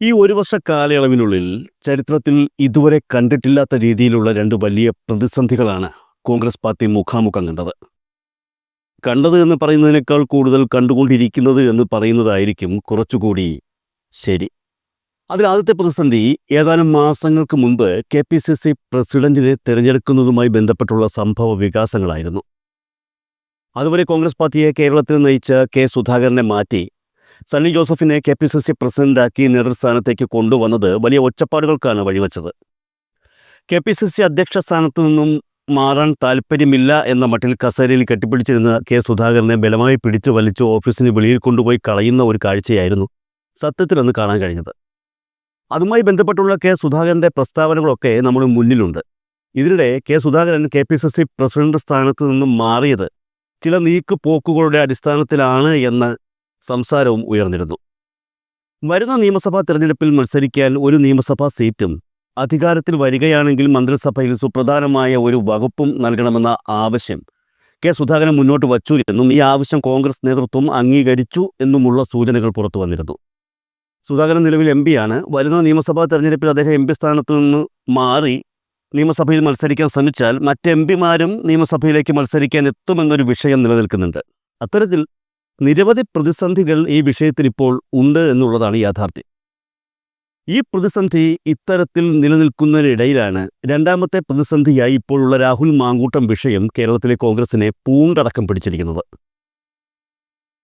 ഈ ഒരു വർഷ കാലയളവിനുള്ളിൽ ചരിത്രത്തിൽ ഇതുവരെ കണ്ടിട്ടില്ലാത്ത രീതിയിലുള്ള രണ്ട് വലിയ പ്രതിസന്ധികളാണ് കോൺഗ്രസ് പാർട്ടി മുഖാമുഖം കണ്ടത്. കണ്ടത് എന്ന് പറയുന്നതിനേക്കാൾ കൂടുതൽ കണ്ടുകൊണ്ടിരിക്കുന്നത് എന്ന് പറയുന്നതായിരിക്കും കുറച്ചുകൂടി ശരി. അതിലാദ്യത്തെ പ്രതിസന്ധി ഏതാനും മാസങ്ങൾക്ക് മുൻപ് KPCC പ്രസിഡന്റിനെ തിരഞ്ഞെടുക്കുന്നതുമായി ബന്ധപ്പെട്ടുള്ള സംഭവ വികാസങ്ങളായിരുന്നു. അതുവരെ കോൺഗ്രസ് പാർട്ടിയെ കേരളത്തിൽ നയിച്ച കെ സുധാകരനെ മാറ്റി സണ്ണി ജോസഫിനെ KPCC പ്രസിഡന്റാക്കി നേതൃസ്ഥാനത്തേക്ക് കൊണ്ടുവന്നത് വലിയ ഒച്ചപ്പാടുകൾക്കാണ് വഴിവെച്ചത്. KPCC അധ്യക്ഷ സ്ഥാനത്തു നിന്നും മാറാൻ താല്പര്യമില്ല എന്ന മട്ടിൽ കസേരയിൽ കെട്ടിപ്പിടിച്ചിരുന്ന കെ സുധാകരനെ ബലമായി പിടിച്ചു വലിച്ചു ഓഫീസിന് വെളിയിൽ കൊണ്ടുപോയി കളയുന്ന ഒരു കാഴ്ചയായിരുന്നു സത്യത്തിൽ അന്ന് കാണാൻ കഴിഞ്ഞത്. അതുമായി ബന്ധപ്പെട്ടുള്ള കെ സുധാകരൻ്റെ പ്രസ്താവനകളൊക്കെ നമ്മുടെ മുന്നിലുണ്ട്. ഇതിനിടെ കെ സുധാകരൻ KPCC പ്രസിഡന്റ് സ്ഥാനത്ത് നിന്നും മാറിയത് ചില നീക്കുപോക്കുകളുടെ അടിസ്ഥാനത്തിലാണ് എന്ന സംസാരവും ഉയർന്നിരുന്നു. വരുന്ന നിയമസഭാ തെരഞ്ഞെടുപ്പിൽ മത്സരിക്കാൻ ഒരു നിയമസഭാ സീറ്റും അധികാരത്തിൽ വരികയാണെങ്കിൽ മന്ത്രിസഭയിൽ സുപ്രധാനമായ ഒരു വകുപ്പും നൽകണമെന്ന ആവശ്യം കെ സുധാകരൻ മുന്നോട്ട് വച്ചു എന്നും ഈ ആവശ്യം കോൺഗ്രസ് നേതൃത്വം അംഗീകരിച്ചു എന്നുമുള്ള സൂചനകൾ പുറത്തു വന്നിരുന്നു. സുധാകരൻ നിലവിൽ MP ആണ്. വരുന്ന നിയമസഭാ തെരഞ്ഞെടുപ്പിൽ അദ്ദേഹം MP സ്ഥാനത്ത് നിന്ന് മാറി നിയമസഭയിൽ മത്സരിക്കാൻ ശ്രമിച്ചാൽ മറ്റ് MP മാരും നിയമസഭയിലേക്ക് മത്സരിക്കാൻ എത്തുമെന്നൊരു വിഷയം നിലനിൽക്കുന്നുണ്ട്. അത്തരത്തിൽ നിരവധി പ്രതിസന്ധികൾ ഈ വിഷയത്തിൽ ഇപ്പോൾ ഉണ്ട് എന്നുള്ളതാണ് യാഥാർത്ഥ്യം. ഈ പ്രതിസന്ധി ഇത്തരത്തിൽ നിലനിൽക്കുന്നതിനിടയിലാണ് രണ്ടാമത്തെ പ്രതിസന്ധിയായി ഇപ്പോഴുള്ള രാഹുൽ മാങ്കൂട്ടം വിഷയം കേരളത്തിലെ കോൺഗ്രസിനെ പൂണ്ടടക്കം പിടിച്ചിരിക്കുന്നത്.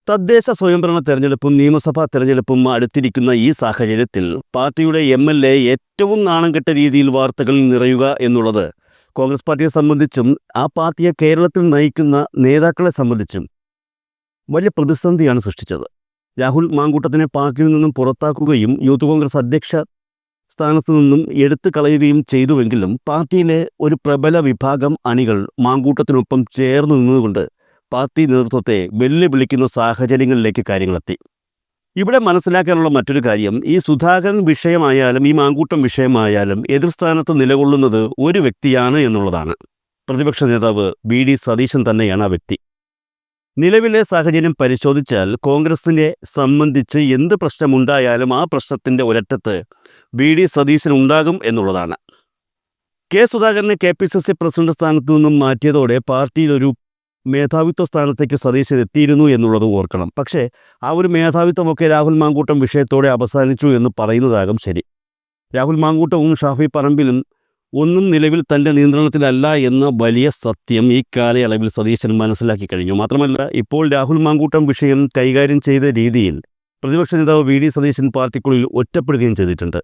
തദ്ദേശ സ്വയംഭരണ തെരഞ്ഞെടുപ്പും നിയമസഭാ തെരഞ്ഞെടുപ്പും അടുത്തിരിക്കുന്ന ഈ സാഹചര്യത്തിൽ പാർട്ടിയുടെ MLA ഏറ്റവും നാണം കെട്ട രീതിയിൽ വാർത്തകളിൽ നിറയുക എന്നുള്ളത് കോൺഗ്രസ് പാർട്ടിയെ സംബന്ധിച്ചും ആ പാർട്ടിയെ കേരളത്തിൽ നയിക്കുന്ന നേതാക്കളെ സംബന്ധിച്ചും വലിയ പ്രതിസന്ധിയാണ് സൃഷ്ടിച്ചത്. രാഹുൽ മാങ്കൂട്ടത്തിനെ പാർട്ടിയിൽ നിന്നും പുറത്താക്കുകയും യൂത്ത് കോൺഗ്രസ് അധ്യക്ഷ സ്ഥാനത്തു നിന്നും എടുത്തു കളയുകയും ചെയ്തുവെങ്കിലും പാർട്ടിയിലെ ഒരു പ്രബല വിഭാഗം അണികൾ മാങ്കൂട്ടത്തിനൊപ്പം ചേർന്ന് നിന്നുകൊണ്ട് പാർട്ടി നേതൃത്വത്തെ വെല്ലുവിളിക്കുന്ന സാഹചര്യങ്ങളിലേക്ക് കാര്യങ്ങളെത്തി. ഇവിടെ മനസ്സിലാക്കാനുള്ള മറ്റൊരു കാര്യം, ഈ സുധാകരൻ വിഷയമായാലും ഈ മാങ്കൂട്ടം വിഷയമായാലും എതിർസ്ഥാനത്ത് നിലകൊള്ളുന്നത് ഒരു വ്യക്തിയാണ് എന്നുള്ളതാണ്. പ്രതിപക്ഷ നേതാവ് VD സതീശൻ തന്നെയാണ് ആ വ്യക്തി. നിലവിലെ സാഹചര്യം പരിശോധിച്ചാൽ കോൺഗ്രസിനെ സംബന്ധിച്ച് എന്ത് പ്രശ്നമുണ്ടായാലും ആ പ്രശ്നത്തിൻ്റെ ഒരറ്റത്ത് VD സതീശൻ ഉണ്ടാകും എന്നുള്ളതാണ്. കെ സുധാകരനെ KPCC പ്രസിഡന്റ് സ്ഥാനത്തു നിന്നും മാറ്റിയതോടെ പാർട്ടിയിലൊരു മേധാവിത്വ സ്ഥാനത്തേക്ക് സതീശൻ എത്തിയിരുന്നു എന്നുള്ളത് ഓർക്കണം. പക്ഷേ ആ ഒരു മേധാവിത്വമൊക്കെ രാഹുൽ മാങ്കൂട്ടം വിഷയത്തോടെ അവസാനിച്ചു എന്ന് പറയുന്നതാകും ശരി. രാഹുൽ മാങ്കൂട്ടവും ഷാഫി പറമ്പിലും ഒന്നും നിലവിൽ തൻ്റെ നിയന്ത്രണത്തിലല്ല എന്ന വലിയ സത്യം ഈ കാലയളവിൽ സതീശൻ മനസ്സിലാക്കി കഴിഞ്ഞു. മാത്രമല്ല, ഇപ്പോൾ രാഹുൽ മാങ്കൂട്ടം വിഷയം കൈകാര്യം ചെയ്ത രീതിയിൽ പ്രതിപക്ഷ നേതാവ് VD സതീശൻ പാർട്ടിക്കുള്ളിൽ ഒറ്റപ്പെടുകയും ചെയ്തിട്ടുണ്ട്.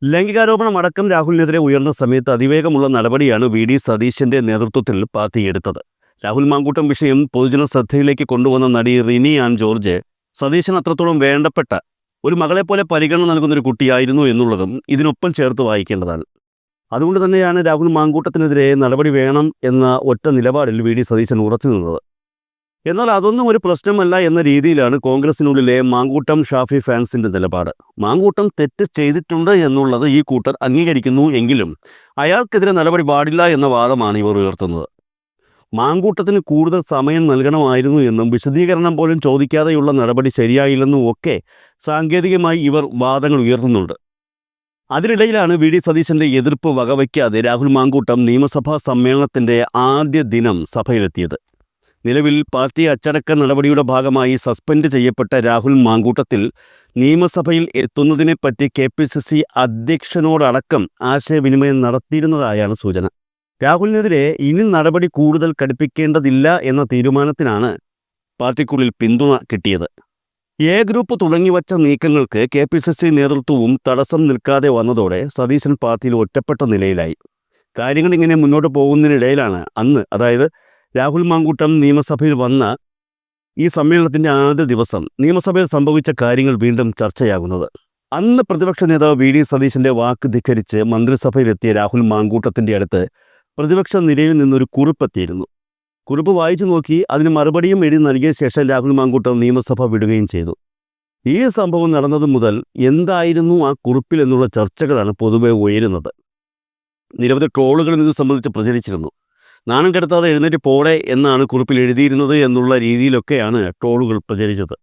ലൈംഗികാരോപണം അടക്കം രാഹുലിനെതിരെ ഉയർന്ന സമയത്ത് അതിവേഗമുള്ള നടപടിയാണ് VD സതീശൻ്റെ നേതൃത്വത്തിൽ പാർട്ടി എടുത്തത്. രാഹുൽ മാങ്കൂട്ടം വിഷയം പൊതുജന ശ്രദ്ധയിലേക്ക് കൊണ്ടുവന്ന നടി റിനി ആൻ ജോർജ് സതീശൻ അത്രത്തോളം വേണ്ടപ്പെട്ട ഒരു മകളെപ്പോലെ പരിഗണന നൽകുന്നൊരു കുട്ടിയായിരുന്നു എന്നുള്ളതും ഇതിനൊപ്പം ചേർത്ത് വായിക്കേണ്ടതാണ്. അതുകൊണ്ട് തന്നെയാണ് രാഹുൽ മാങ്കൂട്ടത്തിനെതിരെ നടപടി വേണം എന്ന ഒറ്റ നിലപാടിൽ VD സതീശൻ ഉറച്ചു നിന്നത്. എന്നാൽ അതൊന്നും ഒരു പ്രശ്നമല്ല എന്ന രീതിയിലാണ് കോൺഗ്രസിനുള്ളിലെ മാങ്കൂട്ടം ഷാഫി ഫാൻസിൻ്റെ നിലപാട്. മാങ്കൂട്ടം തെറ്റ് ചെയ്തിട്ടുണ്ട് എന്നുള്ളത് ഈ കൂട്ടർ അംഗീകരിക്കുന്നു എങ്കിലും അയാൾക്കെതിരെ നടപടി പാടില്ല എന്ന വാദമാണ് ഇവർ ഉയർത്തുന്നത്. മാങ്കൂട്ടത്തിന് കൂടുതൽ സമയം നൽകണമായിരുന്നു എന്നും വിശദീകരണം പോലും ചോദിക്കാതെയുള്ള നടപടി ശരിയായില്ലെന്നും ഒക്കെ സാങ്കേതികമായി ഇവർ വാദങ്ങൾ ഉയർത്തുന്നുണ്ട്. അതിനിടയിലാണ് VD സതീശൻ്റെ എതിർപ്പ് വകവയ്ക്കാതെ രാഹുൽ മാങ്കൂട്ടം നിയമസഭാ സമ്മേളനത്തിൻ്റെ ആദ്യ ദിനം സഭയിലെത്തിയത്. നിലവിൽ പാർട്ടി അച്ചടക്ക നടപടിയുടെ ഭാഗമായി സസ്പെൻഡ് ചെയ്യപ്പെട്ട രാഹുൽ മാങ്കൂട്ടത്തിൽ നിയമസഭയിൽ എത്തുന്നതിനെപ്പറ്റി KPCC അധ്യക്ഷനോടടക്കം ആശയവിനിമയം നടത്തിയിരുന്നതായാണ് സൂചന. രാഹുലിനെതിരെ ഇനി നടപടി കൂടുതൽ കടുപ്പിക്കേണ്ടതില്ല എന്ന തീരുമാനത്തിനാണ് പാർട്ടിക്കുള്ളിൽ പിന്തുണ കിട്ടിയത്. ഗ്രൂപ്പ് തുടങ്ങിവച്ച നീക്കങ്ങൾക്ക് KPCC നേതൃത്വവും തടസ്സം നിൽക്കാതെ വന്നതോടെ സതീശൻ പാർട്ടിയിൽ ഒറ്റപ്പെട്ട നിലയിലായി. കാര്യങ്ങൾ ഇങ്ങനെ മുന്നോട്ട് പോകുന്നതിനിടയിലാണ് അന്ന്, അതായത് രാഹുൽ മാങ്കൂട്ടം നിയമസഭയിൽ വന്ന ഈ സമ്മേളനത്തിൻ്റെ ആദ്യ ദിവസം നിയമസഭയിൽ സംഭവിച്ച കാര്യങ്ങൾ വീണ്ടും ചർച്ചയാകുന്നത്. അന്ന് പ്രതിപക്ഷ നേതാവ് VD സതീശൻ്റെ വാക്ക് ധിക്കരിച്ച് മന്ത്രിസഭയിലെത്തിയ രാഹുൽ മാങ്കൂട്ടത്തിൻ്റെ അടുത്ത് പ്രതിപക്ഷ നിരയിൽ നിന്നൊരു കുറിപ്പെത്തിയിരുന്നു. കുറിപ്പ് വായിച്ചു നോക്കി അതിന് മറുപടിയും എഴുതി നൽകിയ ശേഷം രാഹുൽ മാങ്കൂട്ടം നിയമസഭ വിടുകയും ചെയ്തു. ഈ സംഭവം നടന്നത് മുതൽ എന്തായിരുന്നു ആ കുറിപ്പിൽ എന്നുള്ള ചർച്ചകളാണ് പൊതുവെ ഉയരുന്നത്. നിരവധി ട്രോളുകളും ഇത് സംബന്ധിച്ച് പ്രചരിച്ചിരുന്നു. നാണം കെടുത്താതെ എഴുന്നേറ്റ് പോടെ എന്നാണ് കുറിപ്പിൽ എഴുതിയിരുന്നത് എന്നുള്ള രീതിയിലൊക്കെയാണ് ട്രോളുകൾ പ്രചരിച്ചത്.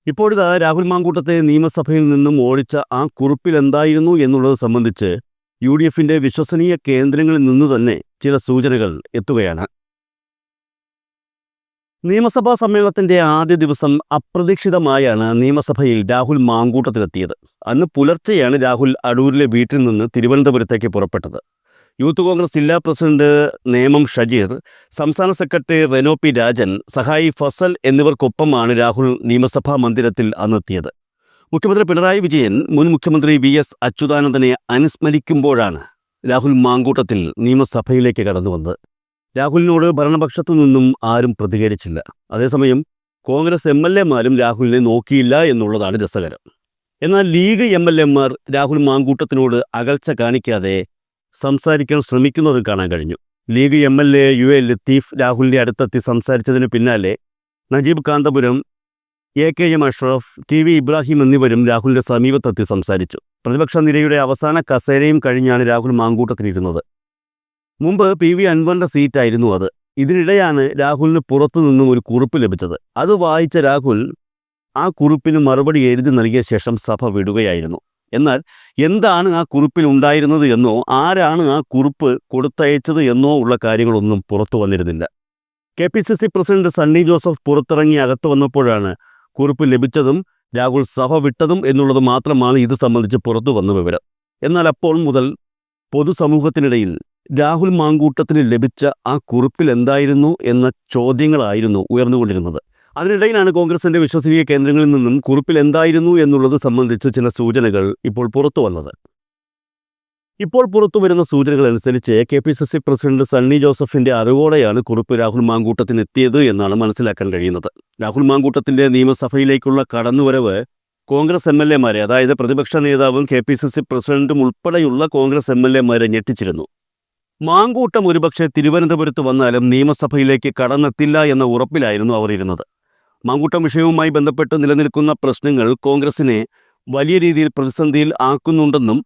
ഇപ്പോഴിതാ രാഹുൽ മാങ്കൂട്ടത്തെ നിയമസഭയിൽ നിന്നും ഓടിച്ച ആ കുറിപ്പിൽ എന്തായിരുന്നു എന്നുള്ളത് സംബന്ധിച്ച് UDFിന്റെ വിശ്വസനീയ കേന്ദ്രങ്ങളിൽ നിന്ന് തന്നെ ചില സൂചനകൾ എത്തുകയാണ്. നിയമസഭാ സമ്മേളനത്തിന്റെ ആദ്യ ദിവസം അപ്രതീക്ഷിതമായാണ് നിയമസഭയിൽ രാഹുൽ മാങ്കൂട്ടത്തിലെത്തിയത്. അന്ന് പുലർച്ചെയാണ് രാഹുൽ അടൂരിലെ വീട്ടിൽ നിന്ന് തിരുവനന്തപുരത്തേക്ക് പുറപ്പെട്ടത്. യൂത്ത് കോൺഗ്രസ് ജില്ലാ പ്രസിഡന്റ് നേമം ഷജീർ, സംസ്ഥാന സെക്രട്ടറി റെനോ പി രാജൻ, സഹായി ഫസൽ എന്നിവർക്കൊപ്പമാണ് രാഹുൽ നിയമസഭാ മന്ദിരത്തിൽ അന്നെത്തിയത്. മുഖ്യമന്ത്രി പിണറായി വിജയൻ മുൻ മുഖ്യമന്ത്രി VS അച്യുതാനന്ദനെ അനുസ്മരിക്കുമ്പോഴാണ് രാഹുൽ മാങ്കൂട്ടത്തിൽ നിയമസഭയിലേക്ക് കടന്നുവന്നത്. രാഹുലിനോട് ഭരണപക്ഷത്തു നിന്നും ആരും പ്രതികരിച്ചില്ല. അതേസമയം കോൺഗ്രസ് MLAമാരും രാഹുലിനെ നോക്കിയില്ല എന്നുള്ളതാണ് രസകരം. എന്നാൽ ലീഗ് MLAമാർ രാഹുൽ മാങ്കൂട്ടത്തിനോട് അകൽച്ച കാണിക്കാതെ സംസാരിക്കാൻ ശ്രമിക്കുന്നത് കാണാൻ കഴിഞ്ഞു. ലീഗ് MLA UA ലത്തീഫ് രാഹുലിൻ്റെ അടുത്തെത്തി സംസാരിച്ചതിന് പിന്നാലെ നജീബ് കാന്തപുരം, AKM അഷ്റഫ്, TV ഇബ്രാഹിം എന്നിവരും രാഹുലിൻ്റെ സമീപത്തെത്തി സംസാരിച്ചു. പ്രതിപക്ഷ നിരയുടെ അവസാന കസേരയും കഴിഞ്ഞാണ് രാഹുൽ മാങ്കൂട്ടത്തിലിരുന്നത്. മുമ്പ് PV അൻവറിൻ്റെ സീറ്റായിരുന്നു അത്. ഇതിനിടെയാണ് രാഹുലിന് പുറത്തു നിന്നും ഒരു കുറിപ്പ് ലഭിച്ചത്. അത് വായിച്ച രാഹുൽ ആ കുറിപ്പിന് മറുപടി എഴുതി നൽകിയ ശേഷം സഭ വിടുകയായിരുന്നു. എന്നാൽ എന്താണ് ആ കുറിപ്പിൽ ഉണ്ടായിരുന്നത് എന്നോ ആരാണ് ആ കുറിപ്പ് കൊടുത്തയച്ചത് എന്നോ ഉള്ള കാര്യങ്ങളൊന്നും പുറത്തു വന്നിരുന്നില്ല. KPCC പ്രസിഡന്റ് സണ്ണി ജോസഫ് പുറത്തിറങ്ങി അകത്ത് വന്നപ്പോഴാണ് കുറിപ്പ് ലഭിച്ചതും രാഹുൽ സഭ വിട്ടതും എന്നുള്ളത് മാത്രമാണ് ഇത് സംബന്ധിച്ച് പുറത്തു വന്ന വിവരം. എന്നാൽ അപ്പോൾ മുതൽ പൊതുസമൂഹത്തിനിടയിൽ രാഹുൽ മാങ്കൂട്ടത്തിന് ലഭിച്ച ആ കുറിപ്പിൽ എന്തായിരുന്നു എന്ന ചോദ്യങ്ങളായിരുന്നു ഉയർന്നുകൊണ്ടിരുന്നത്. അതിനിടയിലാണ് കോൺഗ്രസിൻ്റെ വിശ്വസനീയ കേന്ദ്രങ്ങളിൽ നിന്നും കുറിപ്പിൽ എന്തായിരുന്നു എന്നുള്ളത് സംബന്ധിച്ച് ചില സൂചനകൾ ഇപ്പോൾ പുറത്തു വന്നത്. ഇപ്പോൾ പുറത്തു വരുന്ന സൂചനകൾ അനുസരിച്ച് KPCC പ്രസിഡന്റ് സണ്ണി ജോസഫിൻ്റെ അറിവോടെയാണ് കുറിപ്പ് രാഹുൽ മാങ്കൂട്ടത്തിന് എത്തിയത് എന്നാണ് മനസ്സിലാക്കാൻ കഴിയുന്നത്. രാഹുൽ മാങ്കൂട്ടത്തിൻ്റെ നിയമസഭയിലേക്കുള്ള കടന്നുവരവ് കോൺഗ്രസ് MLAമാരെ, അതായത് പ്രതിപക്ഷ നേതാവും KPCC പ്രസിഡന്റും ഉൾപ്പെടെയുള്ള കോൺഗ്രസ് MLAമാരെ ഞെട്ടിച്ചിരുന്നു. മാങ്കൂട്ടം ഒരുപക്ഷെ തിരുവനന്തപുരത്ത് വന്നാലും നിയമസഭയിലേക്ക് കടന്നെത്തില്ല എന്ന ഉറപ്പിലായിരുന്നു അവർ ഇരുന്നത്. മാങ്കൂട്ടം വിഷയവുമായി ബന്ധപ്പെട്ട് നിലനിൽക്കുന്ന പ്രശ്നങ്ങൾ കോൺഗ്രസിനെ വലിയ രീതിയിൽ പ്രതിസന്ധിയിൽ ആക്കുന്നുണ്ടെന്നും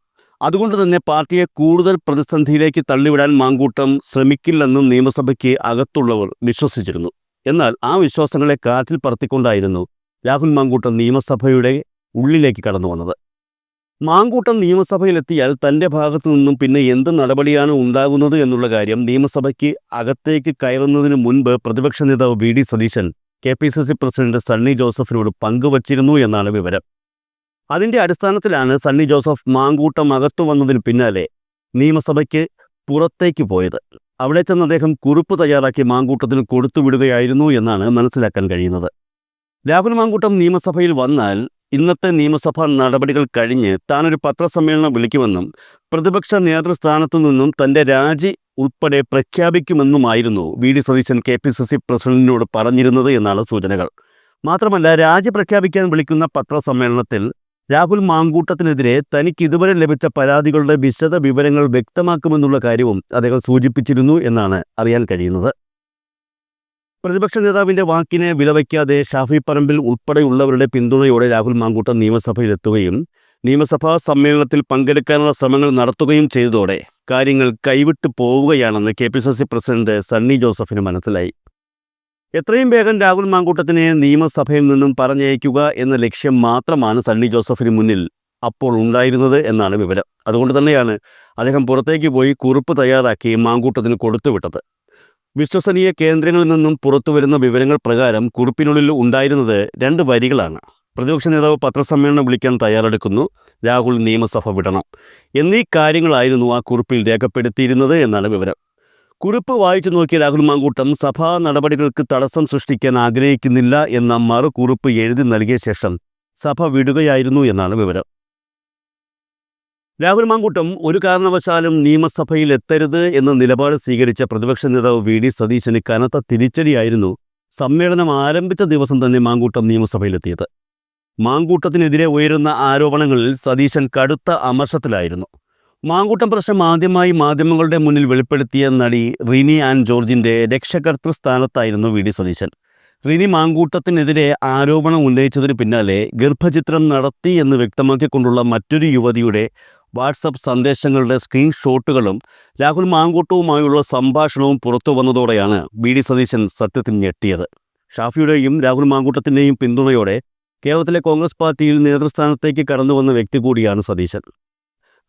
അതുകൊണ്ട് തന്നെ പാർട്ടിയെ കൂടുതൽ പ്രതിസന്ധിയിലേക്ക് തള്ളിവിടാൻ മാങ്കൂട്ടം ശ്രമിക്കില്ലെന്നും നിയമസഭയ്ക്ക് അകത്തുള്ളവർ വിശ്വസിച്ചിരുന്നു. എന്നാൽ ആ വിശ്വാസങ്ങളെ കാറ്റിൽ പറത്തിക്കൊണ്ടായിരുന്നു രാഹുൽ മാങ്കൂട്ടം നിയമസഭയുടെ ഉള്ളിലേക്ക് കടന്നു വന്നത്. മാങ്കൂട്ടം നിയമസഭയിലെത്തിയാൽ തൻ്റെ ഭാഗത്തു നിന്നും പിന്നെ എന്ത് നടപടിയാണ് ഉണ്ടാകുന്നത് എന്നുള്ള കാര്യം നിയമസഭയ്ക്ക് അകത്തേക്ക് കയറുന്നതിന് മുൻപ് പ്രതിപക്ഷ നേതാവ് VD Satheesan KPCC president Sunny ജോസഫിനോട് പങ്കുവച്ചിരുന്നു എന്നാണ് വിവരം. അതിൻ്റെ അടിസ്ഥാനത്തിലാണ് സണ്ണി ജോസഫ് മാങ്കൂട്ടം അകത്തു വന്നതിന് പിന്നാലെ നിയമസഭയ്ക്ക് പുറത്തേക്ക് പോയത്. അവിടെ ചെന്ന് അദ്ദേഹം കുറിപ്പ് തയ്യാറാക്കി മാങ്കൂട്ടത്തിന് കൊടുത്തുവിടുകയായിരുന്നു എന്നാണ് മനസ്സിലാക്കാൻ കഴിയുന്നത്. രാഹുൽ മാങ്കൂട്ടം നിയമസഭയിൽ വന്നാൽ ഇന്നത്തെ നിയമസഭാ നടപടികൾ കഴിഞ്ഞ് താനൊരു പത്രസമ്മേളനം വിളിക്കുമെന്നും പ്രതിപക്ഷ നേതൃസ്ഥാനത്തു നിന്നും തൻ്റെ രാജി ഉൾപ്പെടെ പ്രഖ്യാപിക്കുമെന്നുമായിരുന്നു VD സതീശൻ KPCC പ്രസിഡന്റിനോട് പറഞ്ഞിരുന്നത് എന്നാണ് സൂചനകൾ. മാത്രമല്ല, രാജി പ്രഖ്യാപിക്കാൻ വിളിക്കുന്ന പത്രസമ്മേളനത്തിൽ രാഹുൽ മാങ്കൂട്ടത്തിനെതിരെ തനിക്ക് ഇതുവരെ ലഭിച്ച പരാതികളുടെ വിശദ വിവരങ്ങൾ വ്യക്തമാക്കുമെന്നുള്ള കാര്യവും അദ്ദേഹം സൂചിപ്പിച്ചിരുന്നു എന്നാണ് അറിയാൻ കഴിയുന്നത്. പ്രതിപക്ഷ നേതാവിൻ്റെ വാക്കിനെ വിലവയ്ക്കാതെ ഷാഫി പറമ്പിൽ ഉൾപ്പെടെയുള്ളവരുടെ പിന്തുണയോടെ രാഹുൽ മാങ്കൂട്ടം നിയമസഭയിലെത്തുകയും നിയമസഭാ സമ്മേളനത്തിൽ പങ്കെടുക്കാനുള്ള ശ്രമങ്ങൾ നടത്തുകയും ചെയ്തതോടെ കാര്യങ്ങൾ കൈവിട്ടു പോവുകയാണെന്ന് KPCC പ്രസിഡന്റ് സണ്ണി ജോസഫിന് മനസ്സിലായി. എത്രയും വേഗം രാഹുൽ മാങ്കൂട്ടത്തിനെ നിയമസഭയിൽ നിന്നും പറഞ്ഞയക്കുക എന്ന ലക്ഷ്യം മാത്രമാണ് സണ്ണി ജോസഫിന് മുന്നിൽ അപ്പോൾ ഉണ്ടായിരുന്നത് എന്നാണ് വിവരം. അതുകൊണ്ട് തന്നെയാണ് അദ്ദേഹം പുറത്തേക്ക് പോയി കുറിപ്പ് തയ്യാറാക്കി മാങ്കൂട്ടത്തിന് കൊടുത്തുവിട്ടത്. വിശ്വസനീയ കേന്ദ്രങ്ങളിൽ നിന്നും പുറത്തു വരുന്ന വിവരങ്ങൾ പ്രകാരം കുറിപ്പിനുള്ളിൽ ഉണ്ടായിരുന്നത് 2 വരികളാണ്. പ്രതിപക്ഷ നേതാവ് പത്രസമ്മേളനം വിളിക്കാൻ തയ്യാറെടുക്കുന്നു, രാഹുൽ നിയമസഭ വിടണം എന്നീ കാര്യങ്ങളായിരുന്നു ആ കുറിപ്പിൽ രേഖപ്പെടുത്തിയിരുന്നത് എന്നാണ് വിവരം. കുറിപ്പ് വായിച്ചു നോക്കിയ രാഹുൽ മാങ്കൂട്ടം സഭാ നടപടികൾക്ക് തടസ്സം സൃഷ്ടിക്കാൻ ആഗ്രഹിക്കുന്നില്ല എന്ന മറുകുറിപ്പ് എഴുതി നൽകിയ ശേഷം സഭ വിടുകയായിരുന്നു എന്നാണ് വിവരം. രാഹുൽ മാങ്കൂട്ടം ഒരു കാരണവശാലും നിയമസഭയിൽ എത്തരുത് എന്ന നിലപാട് സ്വീകരിച്ച പ്രതിപക്ഷ നേതാവ് VD സതീശന് കനത്ത തിരിച്ചടിയായിരുന്നു സമ്മേളനം ആരംഭിച്ച ദിവസം തന്നെ മാങ്കൂട്ടം നിയമസഭയിലെത്തിയത്. മാങ്കൂട്ടത്തിനെതിരെ ഉയരുന്ന ആരോപണങ്ങളിൽ സതീശൻ കടുത്ത അമർഷത്തിലായിരുന്നു. മാങ്കൂട്ടം പ്രശ്നം ആദ്യമായി മാധ്യമങ്ങളുടെ മുന്നിൽ വെളിപ്പെടുത്തിയ നടി റിനി ആൻ ജോർജിൻ്റെ രക്ഷകർത്തൃ സ്ഥാനത്തായിരുന്നു VD സതീശൻ. റിനി മാങ്കൂട്ടത്തിനെതിരെ ആരോപണം ഉന്നയിച്ചതിന് പിന്നാലെ ഗർഭചിത്രം നടത്തി എന്ന് വ്യക്തമാക്കിക്കൊണ്ടുള്ള മറ്റൊരു യുവതിയുടെ വാട്സപ്പ് സന്ദേശങ്ങളുടെ സ്ക്രീൻഷോട്ടുകളും രാഹുൽ മാങ്കൂട്ടവുമായുള്ള സംഭാഷണവും പുറത്തു വന്നതോടെയാണ് VD സതീശൻ സത്യത്തിൽ ഞെട്ടിയത്. ഷാഫിയുടെയും രാഹുൽ മാങ്കൂട്ടത്തിൻ്റെയും പിന്തുണയോടെ കേരളത്തിലെ കോൺഗ്രസ് പാർട്ടിയിൽ നേതൃസ്ഥാനത്തേക്ക് കടന്നു വന്ന വ്യക്തി കൂടിയാണ് സതീശൻ.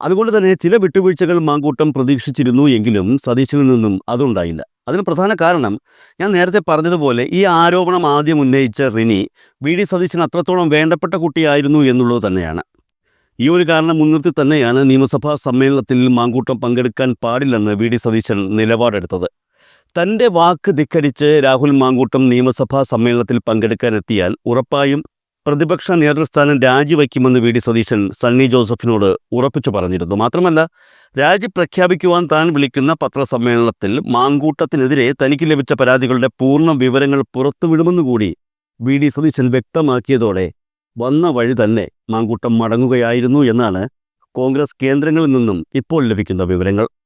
അതുകൊണ്ട് തന്നെ ചില വിട്ടുവീഴ്ചകൾ മാങ്കൂട്ടം പ്രതീക്ഷിച്ചിരുന്നു എങ്കിലും സതീശനിൽ നിന്നും അതുണ്ടായില്ല. അതിന് പ്രധാന കാരണം ഞാൻ നേരത്തെ പറഞ്ഞതുപോലെ ഈ ആരോപണം ആദ്യം ഉന്നയിച്ച റിനി വി.ഡി. സതീശൻ അത്രത്തോളം വേണ്ടപ്പെട്ട കുട്ടിയായിരുന്നു എന്നുള്ളത് തന്നെയാണ്. ഈ ഒരു കാരണം മുൻനിർത്തി തന്നെയാണ് നിയമസഭാ സമ്മേളനത്തിൽ മാങ്കൂട്ടം പങ്കെടുക്കാൻ പാടില്ലെന്ന് വി.ഡി. സതീശൻ നിലപാടെടുത്തത്. തൻ്റെ വാക്ക് ധിക്കരിച്ച് രാഹുൽ മാങ്കൂട്ടം നിയമസഭാ സമ്മേളനത്തിൽ പങ്കെടുക്കാനെത്തിയാൽ ഉറപ്പായും പ്രതിപക്ഷ നേതൃസ്ഥാനം രാജിവയ്ക്കുമെന്ന് വി.ഡി. സതീശൻ സണ്ണി ജോസഫിനോട് ഉറപ്പിച്ചു പറഞ്ഞിരുന്നു. മാത്രമല്ല, രാജി പ്രഖ്യാപിക്കുവാൻ താൻ വിളിക്കുന്ന പത്രസമ്മേളനത്തിൽ മാങ്കൂട്ടത്തിനെതിരെ തനിക്ക് ലഭിച്ച പരാതികളുടെ പൂർണ്ണ വിവരങ്ങൾ പുറത്തുവിടുമെന്നുകൂടി വി.ഡി. സതീശൻ വ്യക്തമാക്കിയതോടെ വന്ന വഴി തന്നെ മാങ്കൂട്ടം മടങ്ങുകയായിരുന്നു എന്നാണ് കോൺഗ്രസ് കേന്ദ്രങ്ങളിൽ നിന്നും ഇപ്പോൾ ലഭിക്കുന്ന വിവരങ്ങൾ.